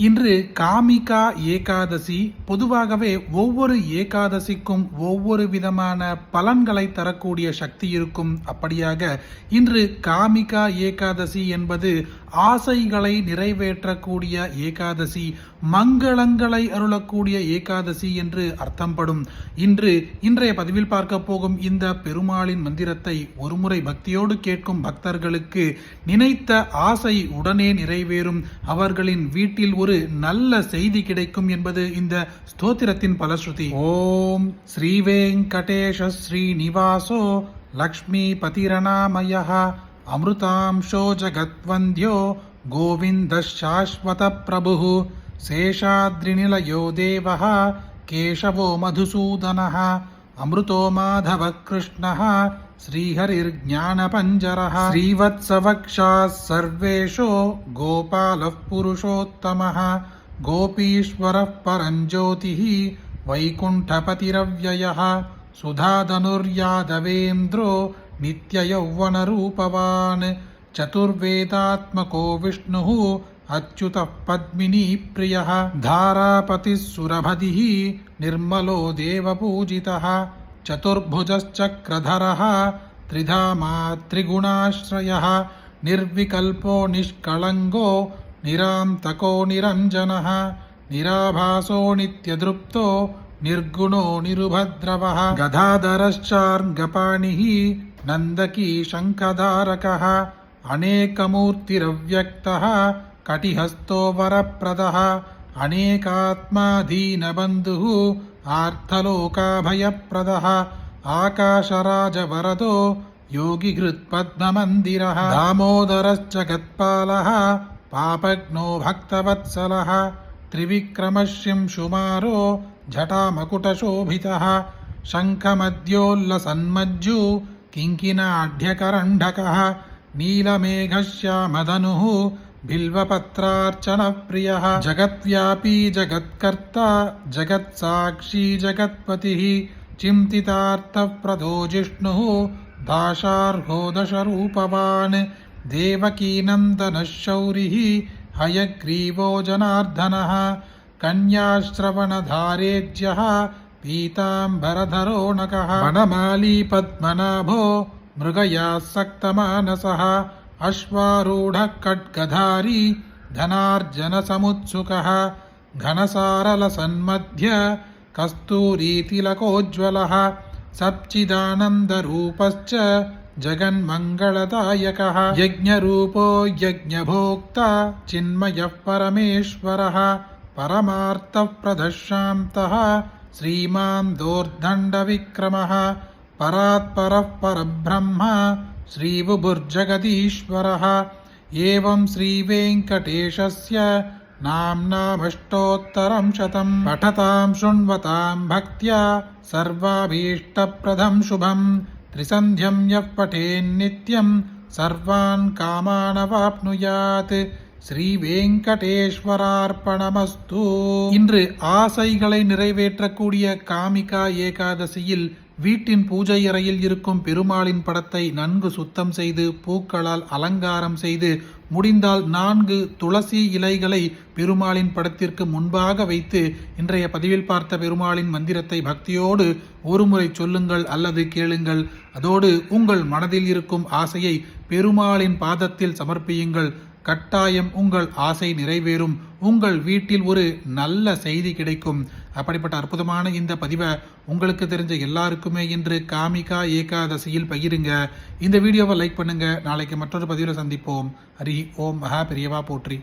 இன்று காமிகா ஏகாதசி. பொதுவாகவே ஒவ்வொரு ஏகாதசிக்கும் ஒவ்வொரு விதமான பலன்களை தரக்கூடிய சக்தி இருக்கும். அப்படியாக இன்று காமிகா ஏகாதசி என்பது ஆசைகளை நிறைவேற்றக்கூடிய ஏகாதசி, மங்களங்களை அருளக்கூடிய ஏகாதசி என்று அர்த்தம்படும். இன்றைய பதிவில் பார்க்க போகும் இந்த பெருமாளின் மந்திரத்தை ஒருமுறை பக்தியோடு கேட்கும் பக்தர்களுக்கு நினைத்த ஆசை உடனே நிறைவேறும். அவர்களின் வீட்டில் ஒரு நல்ல செய்தி கிடைக்கும் என்பது இந்த ஸ்தோத்திரத்தின் பலஸ்ருதி. ஓம் ஸ்ரீ வெங்கடேஷ ஸ்ரீனிவாசோ லக்ஷ்மி பதிரணாமயः அமிர்தாம்சோ ஜகத்வந்தியோ கோவிந்த சாஸ்வத பிரபுः சேஷாத்ரிநிலயோ தேவः கேசவோ மதுசூதனः அமிர்தோ மாதவ கிருஷ்ணः श्रीहरिर्ज्ञानपञ्जरः श्रीवत्सवक्षाः सर्वेषो गोपालः पुरुषोत्तमः गोपीश्वरः परञ्ज्योतिः वैकुण्ठपतिरव्ययः सुधाधनुर्यादवेन्द्रो नित्ययौवनरूपवान् चतुर्वेदात्मको विष्णुः अच्युतः पद्मिनीप्रियः धारापतिः सुरभदिः निर्मलो देवपूजितः चतुर्भुजश्चक्रधरः त्रिधामा त्रिगुणाश्रयः निर्विकल्पो निष्कळङ्गो निरान्तको निरञ्जनः निराभासो नित्यदृप्तो निर्गुणो निरुभद्रवः गदाधरश्चार्ङ्गपाणिः नन्दकी शङ्खधारकः अनेकमूर्तिरव्यक्तः कटिहस्तो वरप्रदः अनेकात्मा दीनबन्धुः आर्तलोकाभयप्रदः आकाशराजवरदो योगिहृत्पद्ममन्दिरः दामोदरश्चगत्पालः पापज्ञो भक्तवत्सलः त्रिविक्रमशिंशुमारो जटामकुटशोभितः शङ्खमद्योल्लसन्मज्जु किङ्किणाढ्यकरण्ढकः नीलमेघश्यामधनुः बिल्वपत्रार्चनप्रियः जगद्व्यापी जगत्कर्ता जगत्साक्षी जगत्पतिः चिन्तितार्थप्रदो जिष्णुः दाशार्हो दशरूपवान् देवकीनन्दनः शौरिः हयग्रीवो जनार्दनः कन्याश्रवणधारेज्यः पीताम्बरधरो नकः वनमाली पद्मनाभो मृगयासक्तमानसः अश्वारूढः खड्गधारी धनार्जनसमुत्सुकः घनसारलसन्मध्य कस्तूरीतिलकोज्ज्वलः सच्चिदानन्दरूपश्च जगन्मङ्गलदायकः यज्ञरूपो यज्ञभोक्ता चिन्मयः परमेश्वरः परमार्थप्रदः शान्तः श्रीमान् दोर्दण्डविक्रमः परात्परः परब्रह्म श्रीविभुर्जगदीश्वरः एवं श्रीवेङ्कटेशस्य नाम्नामष्टोत्तरं शतं पठतां शृण्वतां भक्त्या सर्वाभीष्टप्रदं शुभं त्रिसन्ध्यं यः पठेन्नित्यं सर्वान् कामानवाप्नुयात् ஸ்ரீ வெங்கடேஸ்வரார்ப்பணமஸ்து. இன்று ஆசைகளை நிறைவேற்றக்கூடிய காமிகா ஏகாதசியில் வீட்டின் பூஜை அறையில் இருக்கும் பெருமாளின் படத்தை நன்கு சுத்தம் செய்து பூக்களால் அலங்காரம் செய்து முடிந்தால் 4 துளசி இலைகளை பெருமாளின் படத்திற்கு முன்பாக வைத்து இன்றைய பதிவில் பார்த்த பெருமாளின் மந்திரத்தை பக்தியோடு ஒருமுறை சொல்லுங்கள் அல்லது கேளுங்கள். அதோடு உங்கள் மனதில் இருக்கும் ஆசையை பெருமாளின் பாதத்தில் சமர்ப்பியுங்கள். கட்டாயம் உங்கள் ஆசை நிறைவேறும். உங்கள் வீட்டில் ஒரு நல்ல செய்தி கிடைக்கும். அப்படிப்பட்ட அற்புதமான இந்த பதிவை உங்களுக்கு தெரிஞ்ச எல்லாருக்குமே இன்று காமிகா ஏகாதசியில் பகிருங்க. இந்த வீடியோவை லைக் பண்ணுங்க. நாளைக்கு மற்றொரு பதிவில் சந்திப்போம். ஹரி ஓம் மகா பெரியவா போற்றி.